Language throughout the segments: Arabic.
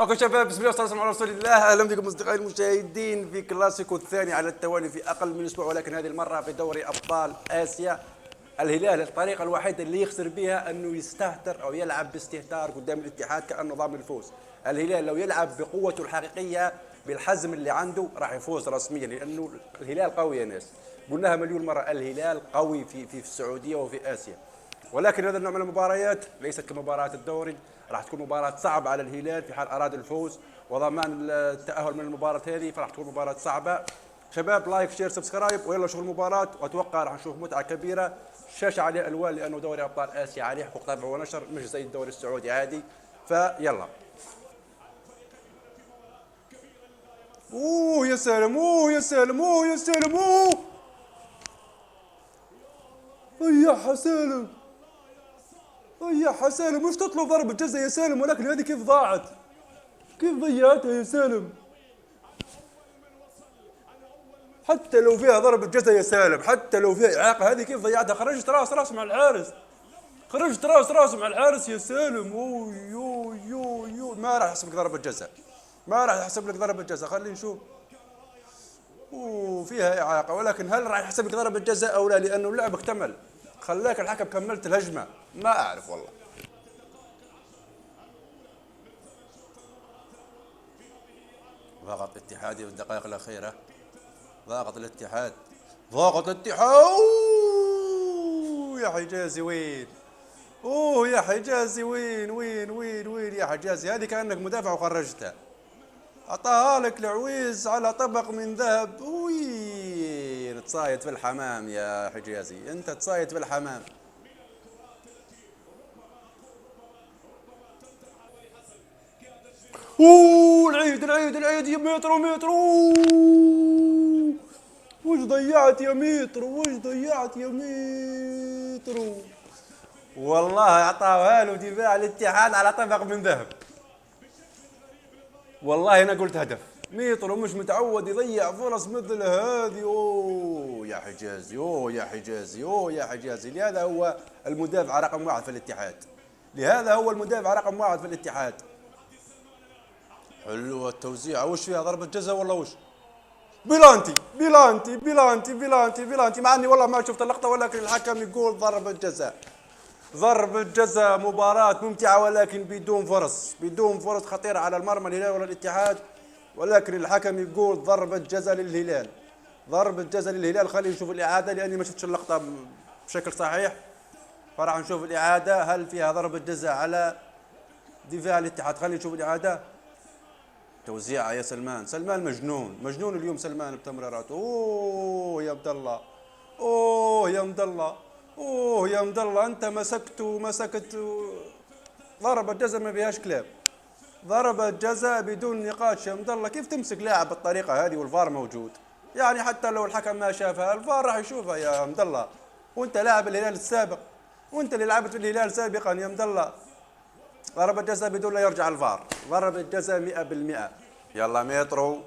اوكي شباب، بسم الله والصلاه والسلام على رسول الله. اهلا بكم اصدقائي المشاهدين في كلاسيكو الثاني على التوالي في اقل من اسبوع، ولكن هذه المره في دوري ابطال اسيا. الهلال الطريقه الوحيده اللي يخسر بها انه يستهتر او يلعب باستهتار قدام الاتحاد كانه ضامن الفوز. الهلال لو يلعب بقوته الحقيقيه بالحزم اللي عنده راح يفوز رسميا، لانه الهلال قوي يا ناس. قلناها مليون مره، الهلال قوي في السعوديه وفي اسيا. ولكن هذا النوع من المباريات ليست كمباراة الدوري، راح تكون مباراة صعبة على الهلال في حال أراد الفوز وضمان التأهل من المباراة هذه، فراح تكون مباراة صعبة. شباب لايك شير سبسكرايب ويلا شوف المباراة، وأتوقع راح نشوف متعة كبيرة. الشاشة عليه ألوان لأنه دوري أبطال آسيا عليه حقوق طبع ونشر، مش زي الدوري السعودي عادي. فيلا. اوه يا سلام، اوه يا سلام، اوه يا سلام، اوه يا سالم، يا سالم، وش تطلب ضربة جزاء يا سالم؟ ولكن هذه كيف ضاعت؟ كيف ضيعتها يا سالم؟ حتى لو فيها ضربة جزاء يا سالم، حتى لو فيها إعاقة، هذه كيف ضيعتها؟ خرجت راس مع الحارس، خرجت راس مع الحارس يا سالم. أوه يو يو يو، ما راح يحسب لك ضربة جزاء، ما راح يحسب لك ضربة جزاء. خلينا نشوف. أوه فيها إعاقة، ولكن هل راح يحسب لك ضربة جزاء أو لا؟ لأنه اللعب اكتمل، خلاك الحكم كملت الهجمة. ما أعرف والله. ضغط اتحادي في الدقائق الأخيرة، ضاغط الاتحاد، ضاغط الاتحاد. أوه يا حجازي وين؟ اوه يا حجازي وين يا حجازي؟ هذه كأنك مدافع وخرجتها. أعطاها لك العويس على طبق من ذهب. وين تصايد في الحمام يا حجازي، انت تصايد في الحمام. اوه العيد يا مترو. أوه. وش ضيعت يا مترو، وش ضيعت يا مترو؟ والله اعطاها له دفاع الاتحاد على طبق من ذهب. والله انا قلت هدف. ميطرو مش متعود يضيع فرص مثل هذه. اوه يا حجازي، اوه يا حجازي، اوه يا حجازي. لهذا هو المدافع رقم واحد في الاتحاد، لهذا هو المدافع رقم واحد في الاتحاد. حلوة التوزيع. وش فيها، ضربة جزاء ولا وش؟ بلانتي، مع اني والله ما شفت اللقطة، ولكن الحكم يقول ضربة جزاء. ضربة جزاء. مباراة ممتعة ولكن بدون فرص، بدون فرص خطيرة على المرمى الهلال ولا الاتحاد، ولكن الحكم يقول ضربة جزاء للهلال، ضربة جزاء للهلال. خلينا نشوف الإعادة لأني ما شفتش اللقطة بشكل صحيح، فراح نشوف الإعادة. هل فيها ضربة جزاء على دفاع الاتحاد؟ خلينا نشوف الإعادة. توزيعة يا سلمان، سلمان مجنون اليوم سلمان بتمريراته. اوه يا عبد الله، اوه يا عبد الله، اوه يا عبد الله، انت مسكت. ضربة جزاء ما فيهاش كلام، ضربة جزاء بدون نقاش يا عبد الله. كيف تمسك لاعب بالطريقة هذه والفار موجود؟ يعني حتى لو الحكم ما شافها الفار راح يشوفها يا عبد الله، وانت لاعب الهلال السابق، وانت اللي لعبت في الهلال سابقا يا عبد الله. ضربة جزاء بدون لا يرجع الفار، ضربة جزاء 100%. يلا مترو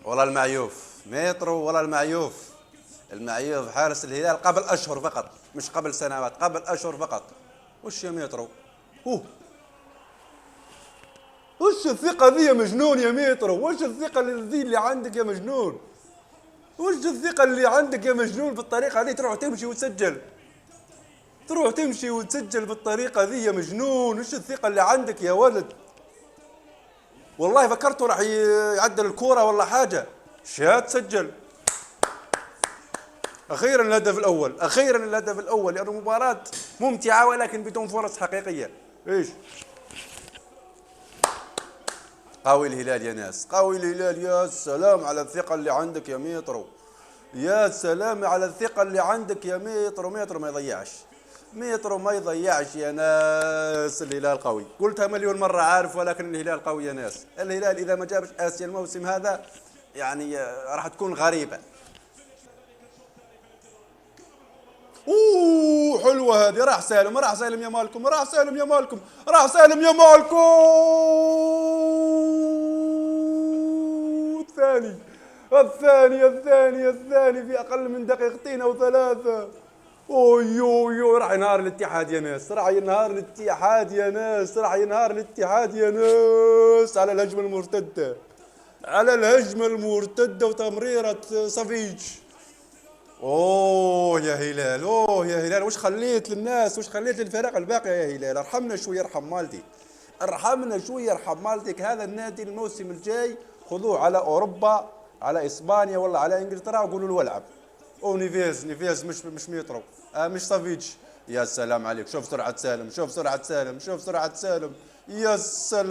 ولا المعيوف، مترو ولا المعيوف. المعيوف حارس الهلال قبل أشهر فقط، مش قبل سنوات، قبل أشهر فقط. وش يا مترو؟ أوه. وش الثقة ذي يا مجنون يا مترو؟ وش الثقة ذي اللي عندك يا مجنون؟ وش الثقة اللي عندك يا مجنون بالطريقة ذي؟ تروح تمشي وتسجل، تروح تمشي وتسجل بالطريقة ذي يا مجنون. وش الثقة اللي عندك يا ولد؟ والله فكرته راح يعدل الكورة ولا حاجة. شات سجل. أخيرا الهدف الأول، أخيرا الهدف الأول، لأنه مباراة ممتعة ولكن بدون فرص حقيقية. إيش؟ قوي الهلال يا ناس، قوي الهلال. يا سلام على الثقة اللي عندك يا ميترو، يا سلام على الثقة اللي عندك يا ميترو. ميترو ما يضيعش، ميترو ما يضيعش يا ناس. الهلال قوي، قلتها مليون مرة عارف، ولكن الهلال قوي يا ناس. الهلال إذا ما جابش آسيا الموسم هذا يعني راح تكون غريبة. اوه حلوة هذه. راح سالم، راح سالم يا مالكم، راح سالم يا مالكم، راح سالم يا مالكم. الثاني في أقل من دقيقتين أو ثلاثة. اوي اوي اوي، راح ينهار الاتحاد يا ناس، راح ينهار الاتحاد يا ناس، راح ينهار الاتحاد يا ناس على الهجمة المرتدة، على الهجمة المرتدة وتمريرة صفيج. اوه يا هلال، اوه يا هلال، وش خليت للناس، وش خليت للفرق الباقية يا هلال؟ ارحمنا شوي، ارحم والديك، ارحمنا شوي، ارحم والديك. هذا النادي الموسم الجاي خذوه على اوروبا، على اسبانيا ولا على انجلترا، وقولوا له العب. او نيفيز، نيفيز مش ميترو، مش سافيتش. يا سلام عليك، شوف سرعة سالم، شوف سرعة سالم، شوف سرعة سالم. يا سلام.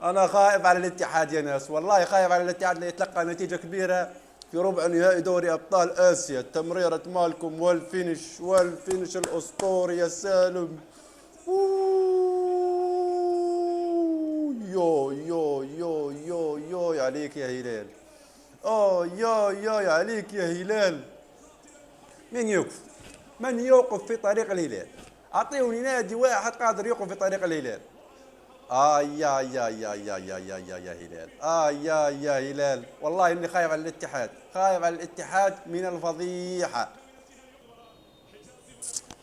انا خايف على الاتحاد يا ناس، والله خايف على الاتحاد ليتلقى نتيجة كبيرة في ربع نهائي دوري ابطال اسيا. تمريرة مالكم والفينش، والفينش الاسطوري يا سالم. يو يو يو يو يو عليك يا هلال. اوه يا يا عليك يا هلال. من يوقف؟ من يوقف في طريق الهلال؟ اعطيوني نادي واحد قادر يوقف في طريق الهلال. يا يا يا يا يا يا يا يا هلال، يا يا هلال، والله اني خايف على الاتحاد، خايف على الاتحاد من الفضيحة.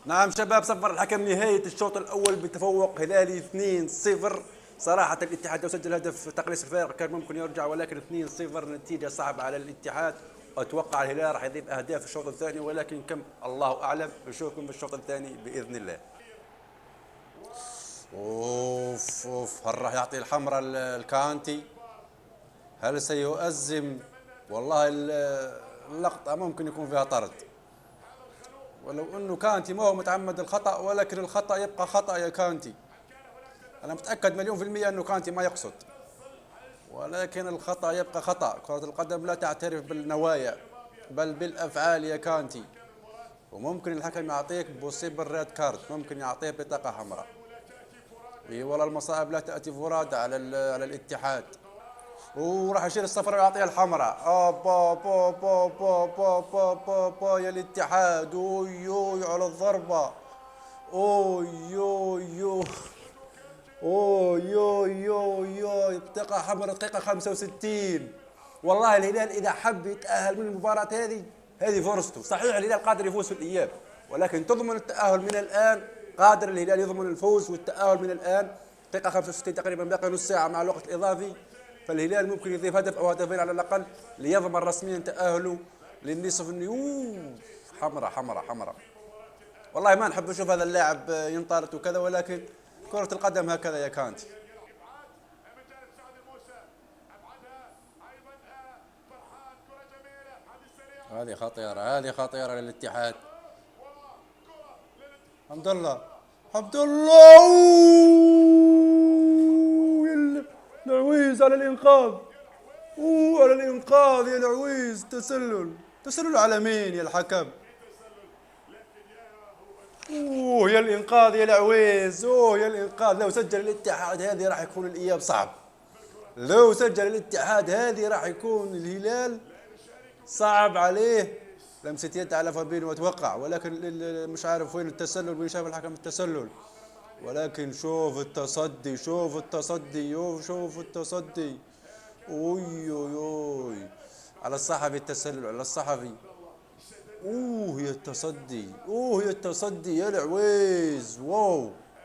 نعم شباب، صفر الحكم نهاية الشوط الأول بتفوق هلالي 2-0. صراحة الاتحاد لو سجل هدف في تقليص الفارق كان ممكن يرجع، ولكن 2-0 نتيجة صعبة على الاتحاد. أتوقع الهلال راح يضيف أهداف في الشوط الثاني، ولكن كم الله أعلم. نشوفكم في الشوط الثاني بإذن الله. أوف أوف، هل راح يعطي الحمراء الكانتي؟ هل سيؤزم؟ والله اللقطة ممكن يكون فيها طرد، ولو انه كانتي ما هو متعمد الخطأ، ولكن الخطأ يبقى خطأ يا كانتي. انا متأكد مليون في المية انه كانتي ما يقصد، ولكن الخطأ يبقى خطأ. كرة القدم لا تعترف بالنوايا بل بالافعال يا كانتي. وممكن الحكم يعطيك بوسيبل ريد كارد، ممكن يعطيه بطاقة حمراء. اي والله المصائب لا تأتي فرادى على الاتحاد. وراح يشيل الصفراء ويعطيها الحمراء. با با با با با با با با يا الاتحاد. اوي اوي على الضربة. اوي اوي اوي اوي اوي اوي اوي، بطاقة حمراء دقيقة 65. والله الهلال إذا حب يتأهل من المباراة هذه فرصته. صحيح الهلال قادر يفوز في الإياب، ولكن تضمن التأهل من الآن. قادر الهلال يضمن الفوز والتأهل من الآن. دقيقة 65 تقريبا، باقي نص ساعة مع الوقت الإضافي. فالهلال ممكن يضيف هدف أو هدفين على الأقل ليضمن رسميا تأهله للنصف النهائي. حمراء حمراء حمراء. والله ما نحب نشوف هذا اللاعب ينطرد وكذا، ولكن كرة القدم هكذا يا كانتي. هذه خطيرة، هذه خطيرة للاتحاد. حمد الله، حمد الله. العويز على الإنقاذ. على الإنقاذ يا العويز. تسلل، تسلل على مين يا الحكم؟ يا الإنقاذ يا العويز. يا الإنقاذ. لو سجل الاتحاد هذه راح يكون الإياب صعب. لو سجل الاتحاد هذه راح يكون الهلال صعب عليه. لمسة يد على فابينو اتوقع، ولكن مش عارف وين التسلل، وين شاف الحكم التسلل. ولكن شوف التصدي، شوف التصدي، شوف التصدي. اوي اوي اوي على الصحفي التسلل، على الصحفي. يا التصدي، يا التصدي يا العويز. واو.